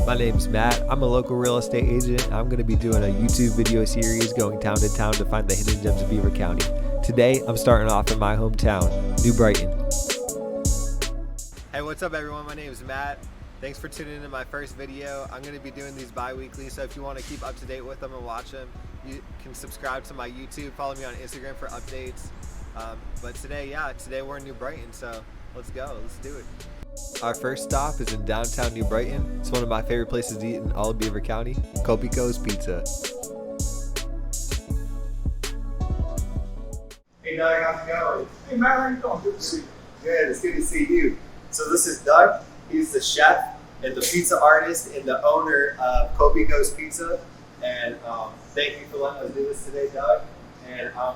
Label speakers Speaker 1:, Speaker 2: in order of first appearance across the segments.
Speaker 1: My name's Matt. I'm a local real estate agent. I'm going to be doing a YouTube video series going town to town to find the hidden gems of Beaver County. Today, I'm starting off in my hometown, New Brighton. Hey, what's up everyone? My name is Matt. Thanks for tuning in to my first video. I'm going to be doing these bi-weekly, so if you want to keep up to date with them and watch them, you can subscribe to my YouTube, follow me on Instagram for updates. But today we're in New Brighton, so let's go, let's do it. Our first stop is in downtown New Brighton. It's one of my favorite places to eat in all of Beaver County, Kopickos Pizza.
Speaker 2: Hey Doug, how's it going?
Speaker 3: Hey Matt, how you doing? Good to see you.
Speaker 2: Good, it's good to see you. So this is Doug. He's the chef and the pizza artist and the owner of Kopickos Pizza. And thank you for letting us do this today, Doug. And can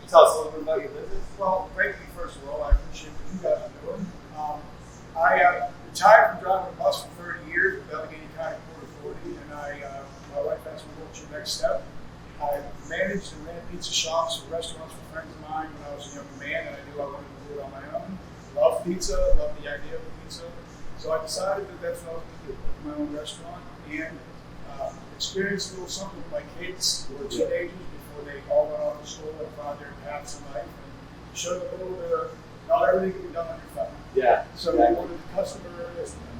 Speaker 2: you tell us a little bit about your business?
Speaker 3: Well, thank you first of all. I appreciate what you guys are doing. I retired from driving a bus for 30 years with Allegheny County Port Authority, and my wife asked me what's your next step. I managed and ran pizza shops and restaurants for friends of mine when I was a young man, and I knew I wanted to do it on my own. Love pizza, love the idea of pizza. So I decided that that's what I was going to do, open my own restaurant and experience a little something with my kids who were teenagers before they all went off to school and found their paths in life, and show them a little bit of not everything can be done on your phone.
Speaker 2: Yeah.
Speaker 3: So we wanted the customer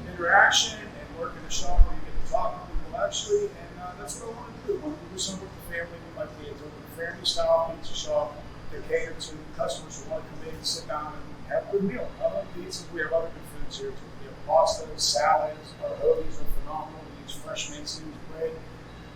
Speaker 3: interaction and work in the shop where you get to talk to people actually, and that's what I wanted to do. I wanted to do something with the family, with my kids, open a family style pizza shop that cater to customers who want to come in and sit down and have a good meal. I love pizzas. We have other good foods here too. We have pastas, salads, our hoagies are phenomenal. We use fresh Mancini's bread.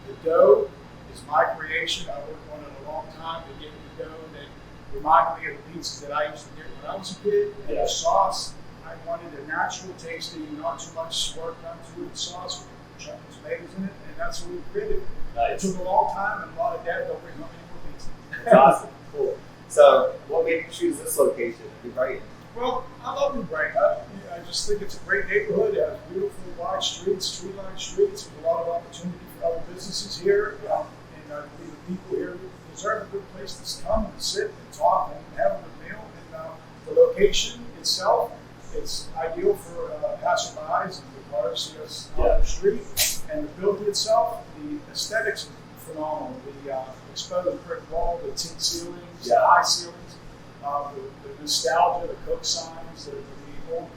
Speaker 3: The dough is my creation. I worked on it a long time to get the dough that reminded me of the pizzas that I used to get when I was a kid. And the sauce, I wanted a natural tasting, not too much work done to it. The sauce with chocolate tomatoes in it, and that's what we created.
Speaker 2: Nice.
Speaker 3: It took a long time, and a lot of dads don't bring home any more pizza.
Speaker 2: That's awesome. Cool. So what made you choose this location, New Brighton?
Speaker 3: Well, I love New Brighton. I just think it's a great neighborhood. It has beautiful wide streets, tree-lined streets, with a lot of opportunity for other businesses here. And I believe the people here deserve a good place to come and sit and talk and have a good meal. And the location itself, it's ideal for passerbys and the cars see us on the street. And the building itself, the aesthetics are phenomenal. The exposed brick wall, the tin ceilings, the high ceilings, the nostalgia, the Coke signs, the old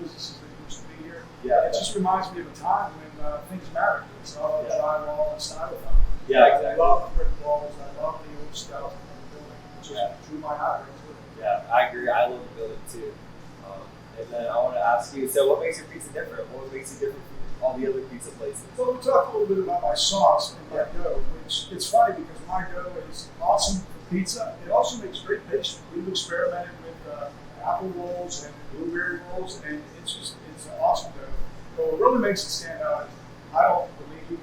Speaker 3: businesses that used to be here. Yeah, it just reminds me of a time when things mattered. It's all drywall and styrofoam.
Speaker 2: Yeah, exactly.
Speaker 3: I love the brick walls. I love the old style of the building. It just drew my eye right to it.
Speaker 2: Yeah, I agree. I love the building too. And then I want to ask you, so what makes your pizza different? What makes it different from all the other pizza places?
Speaker 3: Well, we talked a little bit about my sauce and my dough, which it's funny because my dough is awesome for pizza. It also makes great pastry. We've experimented with apple rolls and blueberry rolls, and it's an awesome dough. But what really makes it stand out is I don't believe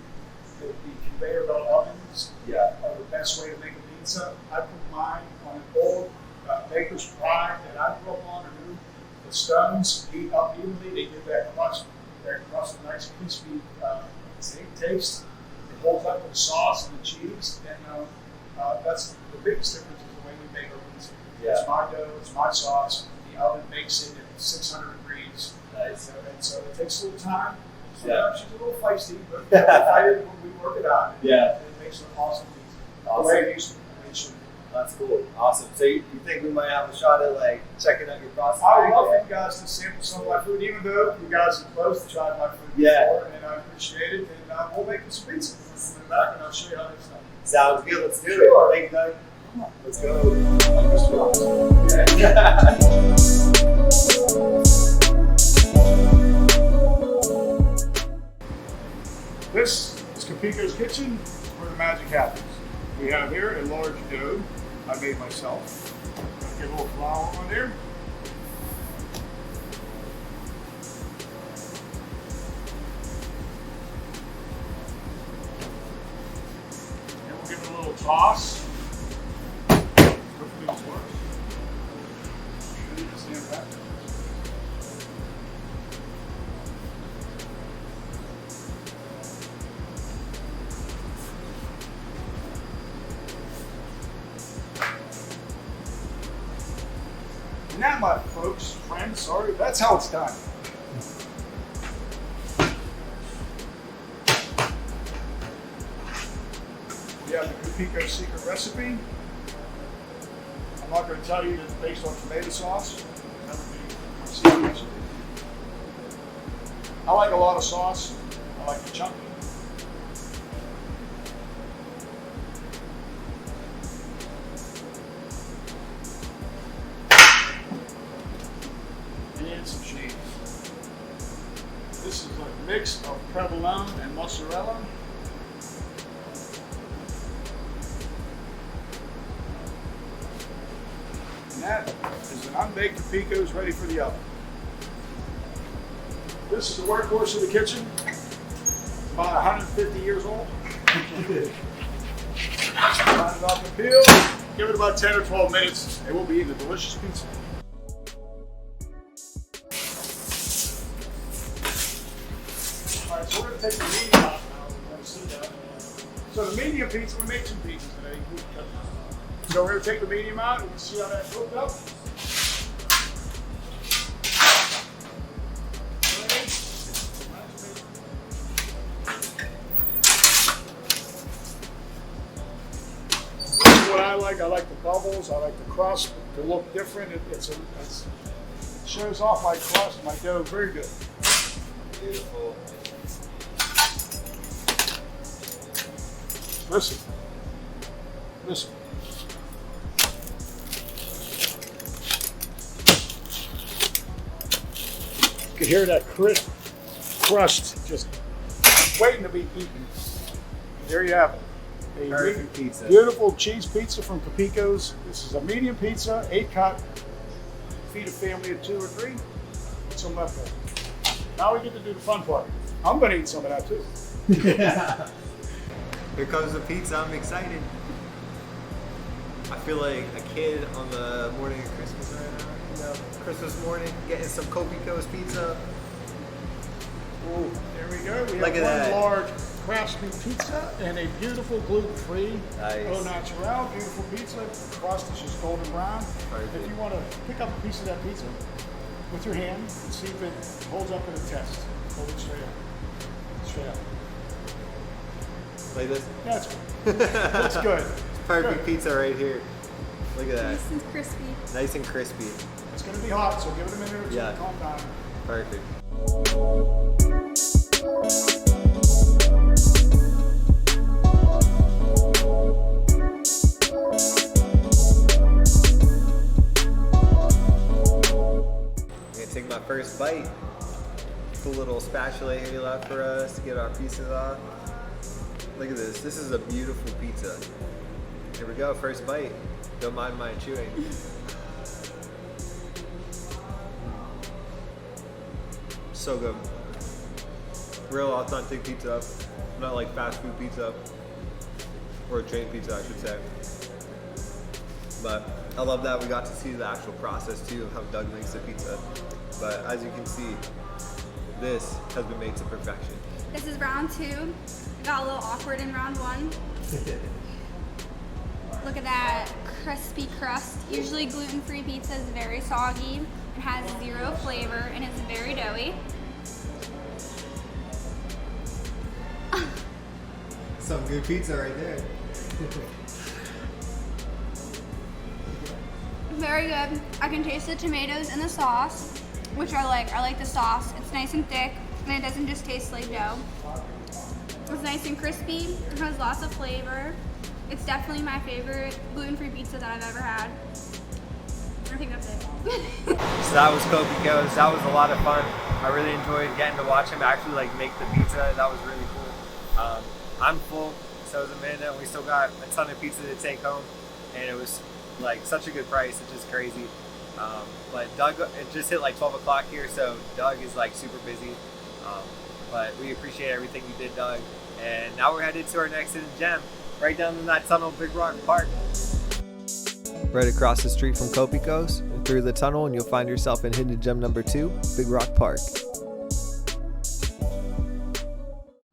Speaker 3: that the conveyor belt ovens are the best way to make a pizza. I put mine on an old baker's pride that I grew up on. The stones heat up evenly. They give that crust a nice crispy taste. It holds up with the sauce and the cheese, and that's the biggest difference is the way we make our pizza. Yeah. It's my dough, it's my sauce. The oven makes it at 600 degrees. Nice. And so it takes a little time. Sometimes she's a little feisty, but when we work it out, it makes an awesome pizza.
Speaker 2: Awesome.
Speaker 3: The way it used to be.
Speaker 2: That's cool. Awesome. So you think we might have a shot at like checking out your process?
Speaker 3: I would love for you guys to sample some of my food, even though you guys have close to try my food before, and I appreciate it. And we'll make some pizza when we come back, and I'll show you how it's done.
Speaker 2: Sounds good. Let's do it. Thank you, Doug.
Speaker 3: Come on.
Speaker 2: Let's go.
Speaker 3: This is Copico's kitchen, where the magic happens. We have here a large dough I made myself. Get a little flour on there. And we'll give it a little toss. Hopefully this works. Ready to stand back. And that, my folks, friends, sorry, that's how it's done. You have the Kopickos secret recipe. I'm not going to tell you that it's based on tomato sauce. That would be my secret recipe. I like a lot of sauce. I like the chunky. And some cheese. This is a mix of provolone and mozzarella. And that is an unbaked Kopickos ready for the oven. This is the workhorse of the kitchen. About 150 years old. Line it off the peel. Give it about 10 or 12 minutes. It will be eating a delicious pizza. Alright, so we're going to take the medium out now. We're going to see that. So the medium pizza, we made some pizzas today. So we're going to take the medium out and we can see how that cooked up. I like the bubbles. I like the crust to look different. It shows off my crust, my dough. Very good.
Speaker 2: Beautiful.
Speaker 3: Listen. You can hear that crisp crust just waiting to be eaten. There you have it. A
Speaker 2: Perfect pizza.
Speaker 3: Beautiful cheese pizza from Kopickos. This is a medium pizza, 8-cut. Feed a family of 2 or 3. Put some left over. Now we get to do the fun part. I'm going to eat some of that too.
Speaker 2: Here comes the pizza. I'm excited. I feel like a kid on the morning of Christmas right now. You know, Christmas morning, getting some Kopickos pizza.
Speaker 3: Ooh, there we go. We
Speaker 2: Look
Speaker 3: have
Speaker 2: at
Speaker 3: one
Speaker 2: that.
Speaker 3: large craftsman pizza and a beautiful gluten-free,
Speaker 2: Nice.
Speaker 3: au naturel, beautiful pizza. The crust is just golden brown.
Speaker 2: Perfect.
Speaker 3: If you want to pick up a piece of that pizza with your hand and see if it holds up in a test, hold it straight up. Straight up.
Speaker 2: Like this.
Speaker 3: That's good. That's good.
Speaker 2: Perfect
Speaker 3: Good.
Speaker 2: pizza right here. Look at that.
Speaker 4: Nice and crispy.
Speaker 2: Nice and crispy.
Speaker 3: It's going to be hot, so give it a minute or two
Speaker 2: Yeah.
Speaker 3: to calm down.
Speaker 2: Perfect. I'm gonna take my first bite. Cool little spatula here you left for us to get our pieces off. Look at this. This is a beautiful pizza. Here we go. First bite. Don't mind my chewing. So good. Real authentic pizza. Not like fast food pizza. Or chain pizza, I should say. But I love that we got to see the actual process too of how Doug makes the pizza. But as you can see, this has been made to perfection.
Speaker 4: This is round 2. It got a little awkward in round 1. Look at that crispy crust. Usually gluten-free pizza is very soggy. It has 0 flavor and it's very doughy.
Speaker 2: Some good pizza right there.
Speaker 4: Very good. I can taste the tomatoes and the sauce, which I like. I like the sauce. It's nice and thick and it doesn't just taste like dough. It's nice and crispy. It has lots of flavor. It's definitely my favorite gluten-free pizza that I've ever had. I think that's it.
Speaker 1: So that was Kopickos. That was a lot of fun. I really enjoyed getting to watch him actually like make the pizza. That was really cool. I'm full, so is Amanda. We still got a ton of pizza to take home, and it was like such a good price. It's just crazy. But Doug, it just hit like 12 o'clock here, so Doug is like super busy. But we appreciate everything you did, Doug. And now we're headed to our next hidden gem, right down in that tunnel, Big Rock Park. Right across the street from Kopickos, and through the tunnel, and you'll find yourself in hidden gem number 2, Big Rock Park.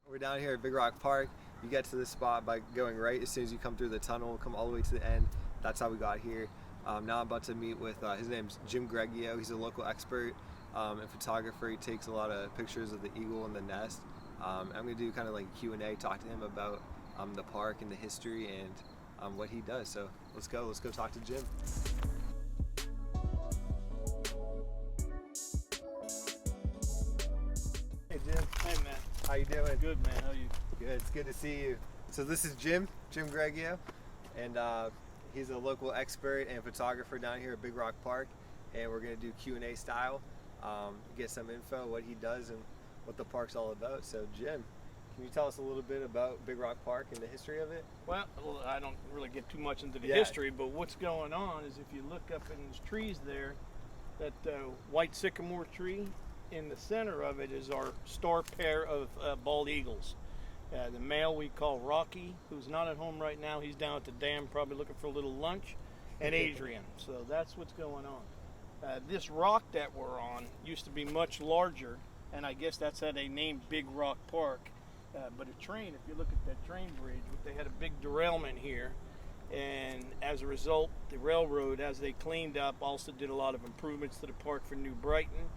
Speaker 1: We're down here at Big Rock Park. You get to this spot by going right as soon as you come through the tunnel, come all the way to the end. That's how we got here. Now I'm about to meet with, his name's Jim Greggio. He's a local expert and photographer. He takes a lot of pictures of the eagle and the nest. I'm gonna do kind of like Q&A, talk to him about the park and the history and what he does. So let's go talk to Jim. Hey Jim.
Speaker 5: Hey man.
Speaker 1: How you doing?
Speaker 5: Good man, how are you?
Speaker 1: Good, it's good to see you. So this is Jim Greggio, and he's a local expert and photographer down here at Big Rock Park, and we're gonna do Q&A style, get some info, what he does and what the park's all about. So Jim, can you tell us a little bit about Big Rock Park and the history of it?
Speaker 5: Well, I don't really get too much into the
Speaker 1: Yeah.
Speaker 5: history, but what's going on is if you look up in these trees there, that white sycamore tree, in the center of it is our star pair of bald eagles. The male we call Rocky, who's not at home right now. He's down at the dam probably looking for a little lunch, and Adrian. So that's what's going on. This rock that we're on used to be much larger, and I guess that's how they named Big Rock Park. But a train, if you look at that train bridge, they had a big derailment here, and as a result, the railroad, as they cleaned up, also did a lot of improvements to the park for New Brighton.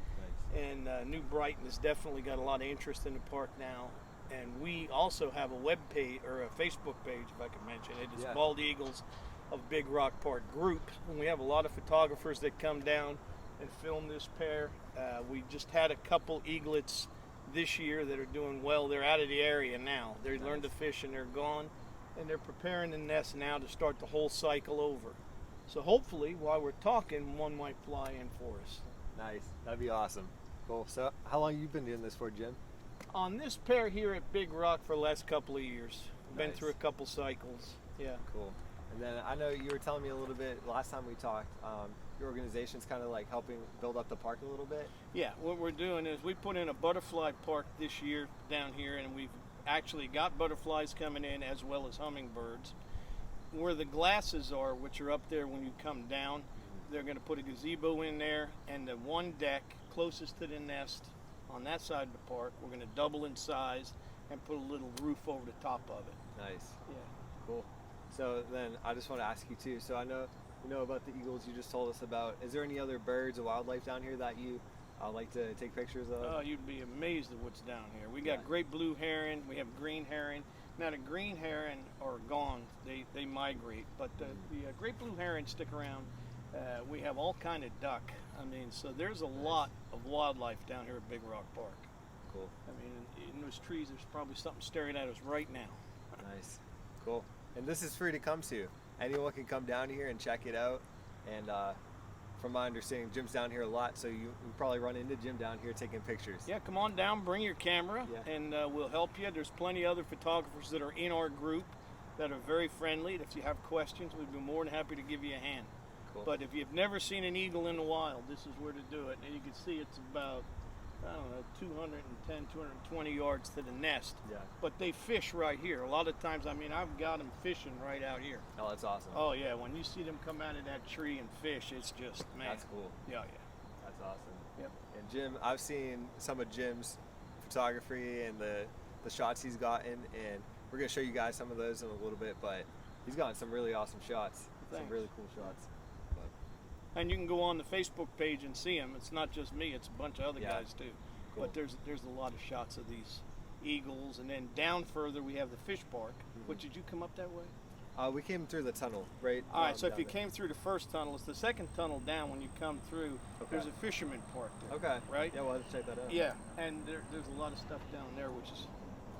Speaker 5: And New Brighton has definitely got a lot of interest in the park now. And we also have a web page, or a Facebook page, if I can mention it. It's Bald Eagles of Big Rock Park Group. And we have a lot of photographers that come down and film this pair. We just had a couple eaglets this year that are doing well. They're out of the area now. They learned to fish and they're gone. And they're preparing the nest now to start the whole cycle over. So hopefully, while we're talking, one might fly in for us.
Speaker 1: Nice, that'd be awesome. Cool. So how long you been doing this for, Jim?
Speaker 5: On this pair here at Big Rock for the last couple of years. Been
Speaker 1: Nice.
Speaker 5: through a couple cycles. Yeah.
Speaker 1: Cool. And then I know you were telling me a little bit last time we talked, your organization's kind of like helping build up the park a little bit.
Speaker 5: Yeah, what we're doing is we put in a butterfly park this year down here, and we've actually got butterflies coming in as well as hummingbirds. Where the glasses are, which are up there when you come down, they're going to put a gazebo in there, and the one deck closest to the nest on that side of the park, we're going to double in size and put a little roof over the top of it.
Speaker 1: Nice.
Speaker 5: Yeah.
Speaker 1: Cool. So then I just want to ask you too. So I know you know about the eagles you just told us about. Is there any other birds or wildlife down here that you like to take pictures of?
Speaker 5: Oh, you'd be amazed at what's down here. We got great blue heron. We have green heron. Now the green heron are gone. They migrate, but the great blue heron stick around. We have all kind of duck. I mean, so there's a lot of wildlife down here at Big Rock Park.
Speaker 1: Cool.
Speaker 5: I mean, in those trees, there's probably something staring at us right now.
Speaker 1: Nice. Cool. And this is free to come to. Anyone can come down here and check it out. And from my understanding, Jim's down here a lot, so you probably run into Jim down here taking pictures.
Speaker 5: Yeah, come on down, bring your camera, and we'll help you. There's plenty of other photographers that are in our group that are very friendly. If you have questions, we'd be more than happy to give you a hand.
Speaker 1: Cool.
Speaker 5: But if you've never seen an eagle in the wild, this is where to do it. And you can see it's about, I don't know, 210, 220 yards to the nest.
Speaker 1: Yeah.
Speaker 5: But they fish right here. A lot of times, I mean, I've got them fishing right out here.
Speaker 1: Oh, that's awesome.
Speaker 5: Oh, yeah. When you see them come out of that tree and fish, it's just, man.
Speaker 1: That's cool.
Speaker 5: Yeah.
Speaker 1: That's awesome.
Speaker 5: Yep.
Speaker 1: And Jim, I've seen some of Jim's photography and the shots he's gotten, and we're going to show you guys some of those in a little bit, but he's gotten some really awesome shots.
Speaker 5: Thanks.
Speaker 1: Some really cool shots.
Speaker 5: And you can go on the Facebook page and see them. It's not just me; it's a bunch of other guys too.
Speaker 1: Cool.
Speaker 5: But there's a lot of shots of these eagles, and then down further we have the fish park. But did you come up that way?
Speaker 1: We came through the tunnel, right?
Speaker 5: All right. So if
Speaker 1: down
Speaker 5: you
Speaker 1: there.
Speaker 5: came through the first tunnel, it's the second tunnel down. When you come through, there's a fisherman park there.
Speaker 1: Okay.
Speaker 5: Right.
Speaker 1: Yeah, we'll have to check that out.
Speaker 5: Yeah, and there's a lot of stuff down there, which is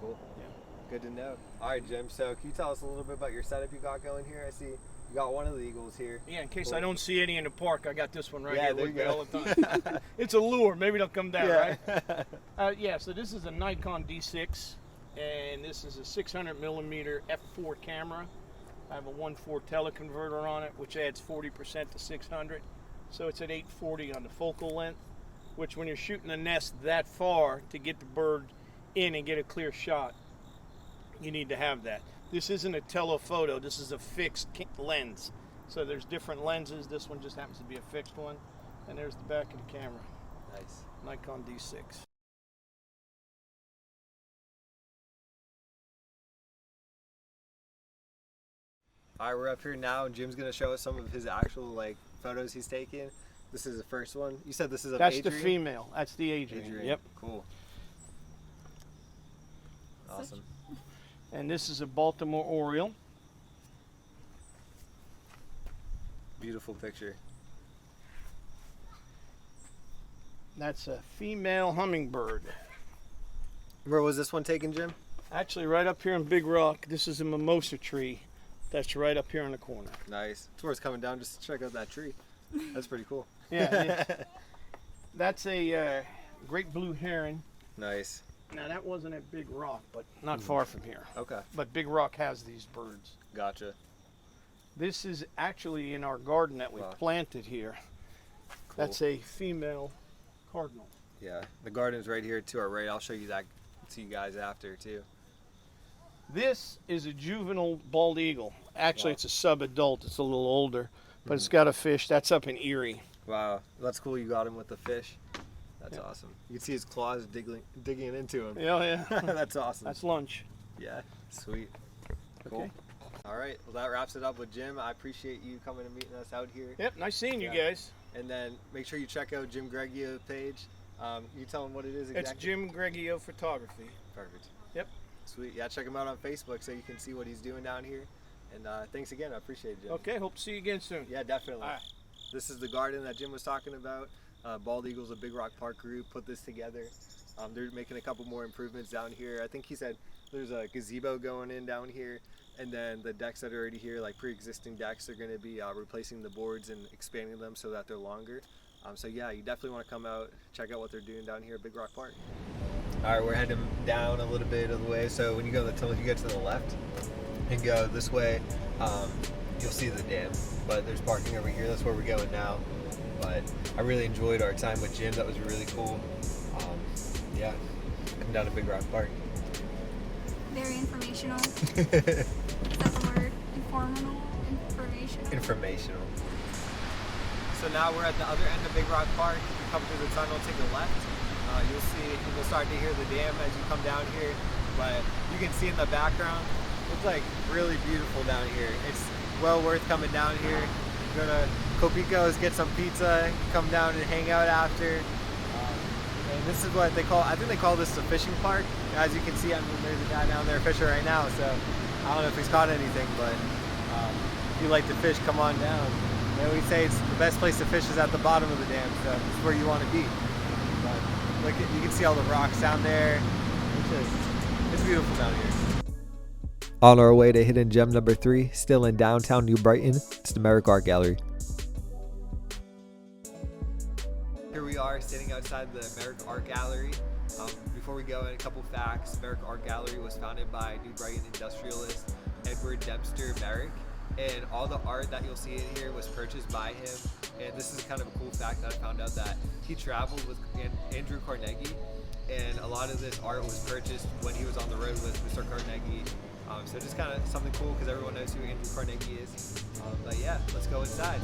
Speaker 1: cool.
Speaker 5: Yeah.
Speaker 1: Good to know. All right, Jim. So can you tell us a little bit about your setup you got going here? I see you got one of the eagles here.
Speaker 5: Yeah, in case I don't see any in the park, I got this one right
Speaker 1: Yeah,
Speaker 5: here
Speaker 1: there
Speaker 5: with
Speaker 1: you
Speaker 5: me
Speaker 1: go.
Speaker 5: all the time. It's a lure. Maybe they'll come down,
Speaker 1: Yeah.
Speaker 5: right? So this is a Nikon D6, and this is a 600 millimeter f4 camera. I have a 1.4 teleconverter on it, which adds 40% to 600. So it's at 840 on the focal length, which when you're shooting a nest that far to get the bird in and get a clear shot, you need to have that. This isn't a telephoto, this is a fixed lens. So there's different lenses. This one just happens to be a fixed one. And there's the back of the camera.
Speaker 1: Nice.
Speaker 5: Nikon D6.
Speaker 1: All right, we're up here now, and Jim's gonna show us some of his actual photos he's taken. This is the first one. You said this is of
Speaker 5: That's
Speaker 1: Adrian?
Speaker 5: the female. That's the Adrian.
Speaker 1: Adrian.
Speaker 5: Yep.
Speaker 1: Cool. Awesome.
Speaker 5: And this is a Baltimore Oriole.
Speaker 1: Beautiful picture.
Speaker 5: That's a female hummingbird.
Speaker 1: Where was this one taken, Jim?
Speaker 5: Actually, right up here in Big Rock. This is a mimosa tree that's right up here in the corner.
Speaker 1: Nice. It's worth coming down just to check out that tree. That's pretty cool.
Speaker 5: Yeah. That's a great blue heron.
Speaker 1: Nice.
Speaker 5: Now, that wasn't at Big Rock, but not far from here.
Speaker 1: Okay.
Speaker 5: But Big Rock has these birds.
Speaker 1: Gotcha.
Speaker 5: This is actually in our garden that we
Speaker 1: Wow.
Speaker 5: planted here.
Speaker 1: Cool.
Speaker 5: That's a female cardinal.
Speaker 1: Yeah. The garden's right here to our right. I'll show you that to you guys after too.
Speaker 5: This is a juvenile bald eagle. Actually,
Speaker 1: Wow.
Speaker 5: it's a sub-adult. It's a little older, but it's got a fish. That's up in Erie.
Speaker 1: Wow. That's cool. You got him with the fish. That's
Speaker 5: Yeah.
Speaker 1: awesome. You can see his claws digging into him.
Speaker 5: Yeah.
Speaker 1: That's awesome.
Speaker 5: That's lunch.
Speaker 1: Yeah. Sweet. Cool.
Speaker 5: Okay.
Speaker 1: All right. Well, that wraps it up with Jim. I appreciate you coming and meeting us out here.
Speaker 5: Yep, nice seeing you
Speaker 1: Yeah.
Speaker 5: guys.
Speaker 1: And then make sure you check out Jim Greggio's page. You tell him what it is exactly.
Speaker 5: It's Jim Greggio Photography.
Speaker 1: Perfect.
Speaker 5: Yep.
Speaker 1: Sweet. Yeah, check him out on Facebook so you can see what he's doing down here. And thanks again. I appreciate it, Jim.
Speaker 5: Okay, hope to see you again soon.
Speaker 1: Yeah, definitely.
Speaker 5: All right.
Speaker 1: This is the garden that Jim was talking about. Bald Eagles, a Big Rock Park group, put this together. They're making a couple more improvements down here. I think he said there's a gazebo going in down here. And then the decks that are already here, like pre-existing decks, are going to be replacing the boards and expanding them so that they're longer. So yeah, you definitely want to come out, check out what they're doing down here at Big Rock Park. All right, we're heading down a little bit of the way. So when you go to the tunnel, you get to the left and go this way, you'll see the dam. But there's parking over here. That's where we're going now. But I really enjoyed our time with Jim. That was really cool. Yeah, come down to Big Rock Park.
Speaker 4: Very informational. Is that the word?
Speaker 1: Informational. So now we're at the other end of Big Rock Park. If you come through the tunnel, take a left. You'll start to hear the dam as you come down here. But you can see in the background, it's like really beautiful down here. It's well worth coming down here. Go to Kopickos, get some pizza, come down and hang out after. And this is what they call, I think they call this the fishing park. As you can see, I mean, there's a guy down there fishing right now, so I don't know if he's caught anything, but if you like to fish, come on down. And we say it's the best place to fish is at the bottom of the dam, so it's where you want to be. But look, you can see all the rocks down there. It's beautiful down here. On our way to hidden gem number 3, still in downtown New Brighton, it's the Merrick Art Gallery. Here we are sitting outside the Merrick Art Gallery. Before we go, a couple facts. Merrick Art Gallery was founded by New Brighton industrialist Edward Dempster Merrick, and all the art that you'll see in here was purchased by him. And this is kind of a cool fact that I found out, that he traveled with Andrew Carnegie, and a lot of this art was purchased when he was on the road with Mr. Carnegie. So just kind of something cool because everyone knows who Andrew Carnegie is. But yeah, let's go inside.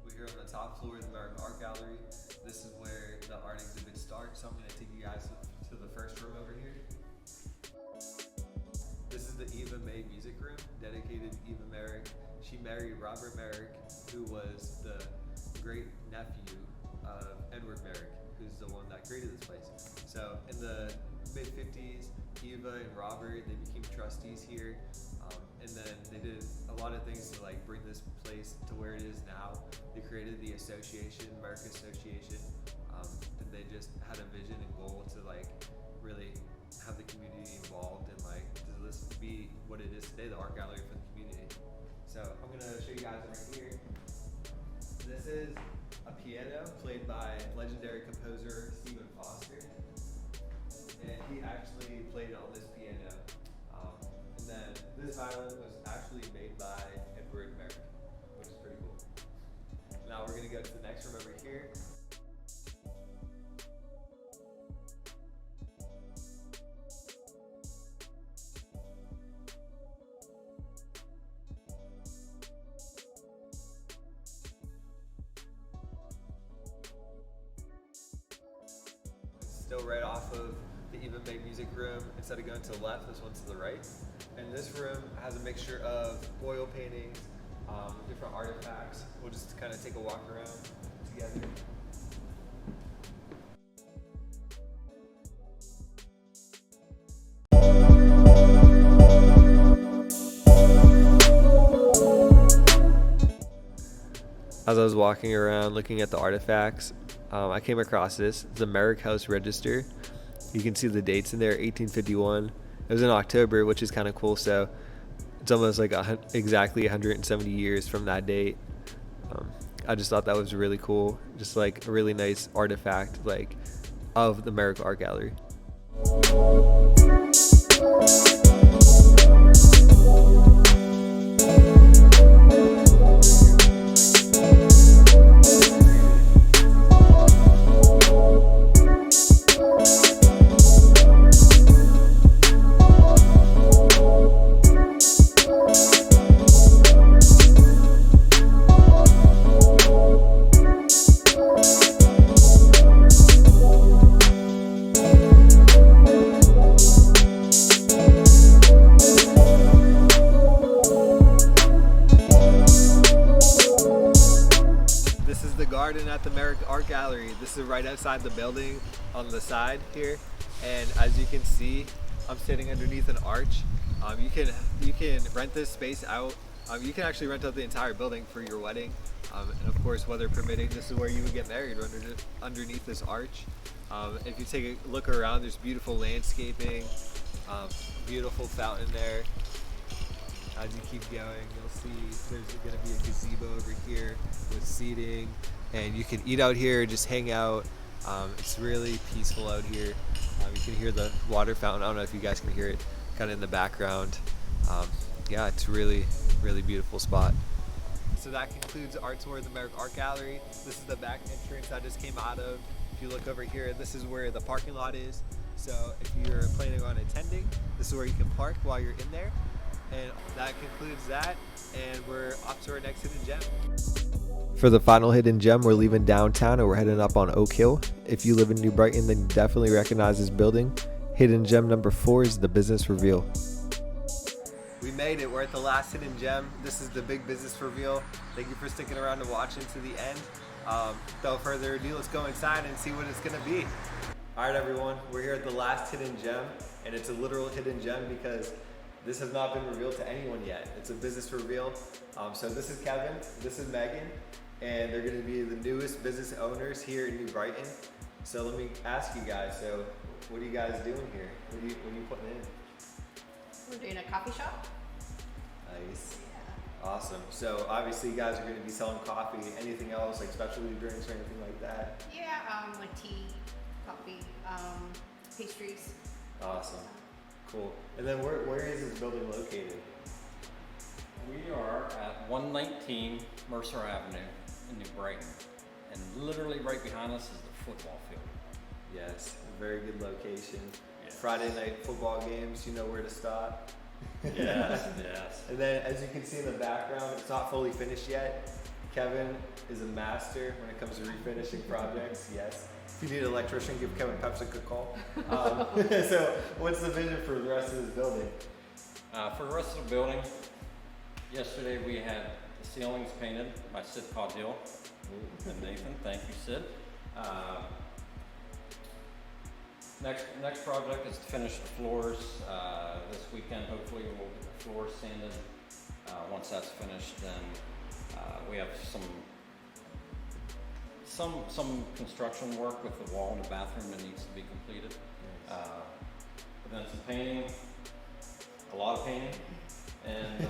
Speaker 1: We're here on the top floor of the Merrick Art Gallery. This is where the art exhibits start. So I'm going to take you guys to the first room over here. This is the Eva May Music Room, dedicated to Eva Merrick. She married Robert Merrick, who was the great nephew of Edward Merrick, who's the one that created this place. So in the mid-50s, Eva and Robert, they became trustees here, and then they did a lot of things to like bring this place to where it is now. They created the association, Merrick Association, and they just had a vision and goal to like really have the community involved and like to this be what it is today, the art gallery for the community. So I'm gonna show you guys right here. This is a piano played by legendary composer Stephen Foster, and he actually played on this piano. And then this violin was actually made by Edward Merrick, which is pretty cool. Now we're gonna go to the next room over here. still right off of the Even Bay Music Room. Instead of going to the left, this one's to the right. And this room has a mixture of oil paintings, different artifacts. We'll just kind of take a walk around together. As I was walking around looking at the artifacts, I came across this. It's a Merrick House Register. You can see the dates in there, 1851. It was in October, which is kind of cool. So it's almost like exactly 170 years from that date. I just thought that was really cool. Just like a really nice artifact, like of the Merrick Art Gallery. At the Merrick Art Gallery. This is right outside the building on the side here, and as you can see, I'm sitting underneath an arch. You can rent this space out. You can actually rent out the entire building for your wedding, and of course, weather permitting, this is where you would get married, underneath this arch. If you take a look around, there's beautiful landscaping, beautiful fountain there. As you keep going, you'll see there's going to be a gazebo over here with seating, and you can eat out here, just hang out. It's really peaceful out here. You can hear the water fountain. I don't know if you guys can hear it kind of in the background. Yeah, it's really, really beautiful spot. So that concludes our tour of the Merrick Art Gallery. This is the back entrance I just came out of. If you look over here, this is where the parking lot is. So if you're planning on attending, this is where you can park while you're in there. And that concludes that, and we're off to our next hidden gem. For the final hidden gem, we're leaving downtown and we're heading up on Oak Hill. If you live in New Brighton, then you definitely recognize this building. Hidden gem number 4 is the business reveal. We made it. We're at the last hidden gem. This is the big business reveal. Thank you for sticking around to watch into the end. Without further ado, let's go inside and see what it's gonna be. All right, everyone, we're here at the last hidden gem, and it's a literal hidden gem because this has not been revealed to anyone yet. It's a business reveal. So this is Kevin, this is Megan, and they're gonna be the newest business owners here in New Brighton. So let me ask you guys, so what are you guys doing here? What are you putting in?
Speaker 6: We're doing a coffee shop.
Speaker 1: Nice.
Speaker 6: Yeah.
Speaker 1: Awesome. So obviously you guys are gonna be selling coffee, anything else, like specialty drinks or anything like that?
Speaker 6: Yeah, like tea, coffee, pastries.
Speaker 1: Awesome. Cool. And then where is this building located?
Speaker 7: We are at 119 Mercer Avenue in New Brighton. And literally right behind us is the football field.
Speaker 1: Yes, a very good location.
Speaker 7: Yes.
Speaker 1: Friday night football games, you know where to stop.
Speaker 7: Yes, yes.
Speaker 1: And then as you can see in the background, it's not fully finished yet. Kevin is a master when it comes to refinishing projects, yes. If you need an electrician, give Kevin Pepsic a call. So what's the vision for the rest of this building?
Speaker 7: For the rest of the building, yesterday we had the ceilings painted by Sid Caudil and Nathan. Thank you, Sid. Next project is to finish the floors. This weekend, hopefully, we'll get the floors sanded. Once that's finished, then we have some construction work with the wall in the bathroom that needs to be completed.
Speaker 1: Nice.
Speaker 7: But then some painting, a lot of painting, and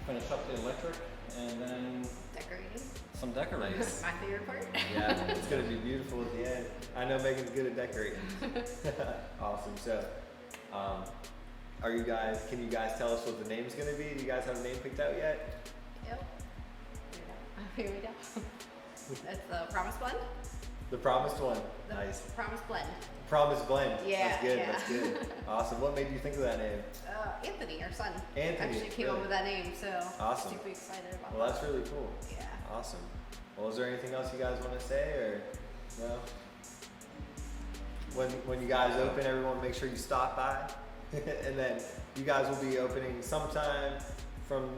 Speaker 7: finish up the electric, and then
Speaker 6: Decorating.
Speaker 7: some decorating.
Speaker 1: Nice.
Speaker 6: My favorite part.
Speaker 1: Yeah, it's gonna be beautiful at the end. I know Megan's good at decorating. Awesome. So, can you guys tell us what the name's gonna be? Do you guys have a name picked out yet?
Speaker 6: Yep. Here we go. That's the Promise Blend.
Speaker 1: The Promised One.
Speaker 6: The
Speaker 1: Nice.
Speaker 6: Promise Blend.
Speaker 1: Promised Blend.
Speaker 6: Yeah,
Speaker 1: That's good.
Speaker 6: yeah.
Speaker 1: That's good. Awesome. What made you think of that name?
Speaker 6: Anthony, our son,
Speaker 1: Anthony,
Speaker 6: actually came
Speaker 1: really?
Speaker 6: up with that name, so
Speaker 1: Awesome.
Speaker 6: super excited about
Speaker 1: Well,
Speaker 6: that.
Speaker 1: that's really cool.
Speaker 6: Yeah.
Speaker 1: Awesome. Well, is there anything else you guys want to say, or no? when you guys open, everyone make sure you stop by. And then you guys will be opening sometime from,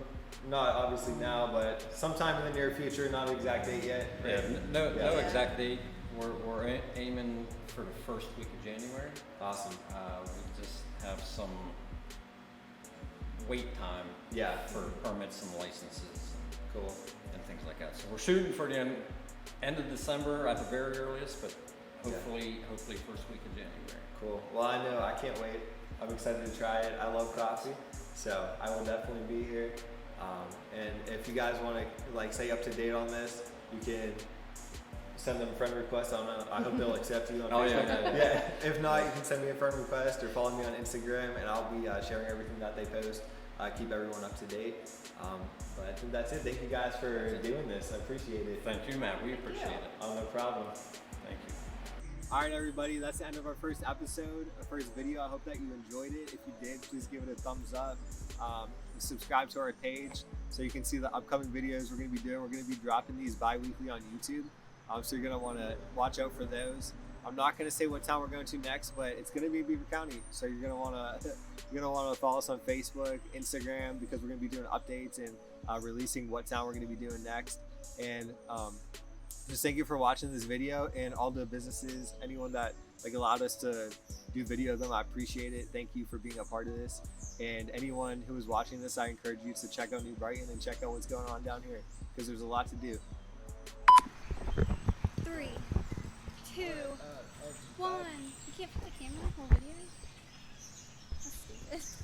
Speaker 1: not obviously now, but sometime in the near future, not an exact date yet.
Speaker 7: Yeah,
Speaker 1: Right?
Speaker 7: no
Speaker 1: Yeah.
Speaker 7: exact date. We're aiming for the first week of January.
Speaker 1: Awesome.
Speaker 7: We just have some wait time
Speaker 1: Yeah.
Speaker 7: for permits and licenses
Speaker 1: Cool.
Speaker 7: and things like that. So we're shooting for the end of December at the very earliest, but hopefully first week of January.
Speaker 1: Cool. Well, I know, I can't wait. I'm excited to try it. I love coffee, so I will definitely be here. And if you guys want to like stay up to date on this, you can send them a friend request. I don't know. I hope they'll accept you on
Speaker 7: Oh,
Speaker 1: Facebook.
Speaker 7: yeah.
Speaker 1: Yeah. If not, you can send me a friend request or follow me on Instagram, and I'll be sharing everything that they post. Keep everyone up to date. But I think that's it. Thank you guys for doing this. I appreciate it.
Speaker 7: Thank you, Matt. We appreciate it.
Speaker 1: Oh, no problem.
Speaker 7: Thank you.
Speaker 1: All right, everybody, that's the end of our first episode, our first video. I hope that you enjoyed it. If you did, please give it a thumbs up. Subscribe to our page so you can see the upcoming videos we're going to be doing. We're going to be dropping these bi-weekly on YouTube, so you're going to want to watch out for those. I'm not going to say what town we're going to next, but it's going to be Beaver County, so you're going to want to follow us on Facebook, Instagram, because we're going to be doing updates and releasing what town we're going to be doing next. And just thank you for watching this video, and all the businesses, anyone that like allowed us to do video of them, I appreciate it. Thank you for being a part of this. And anyone who is watching this, I encourage you to check out New Brighton and check out what's going on down here, because there's a lot to do.
Speaker 4: 3, 2, 1. You can't put the camera in the whole video? Let's do this.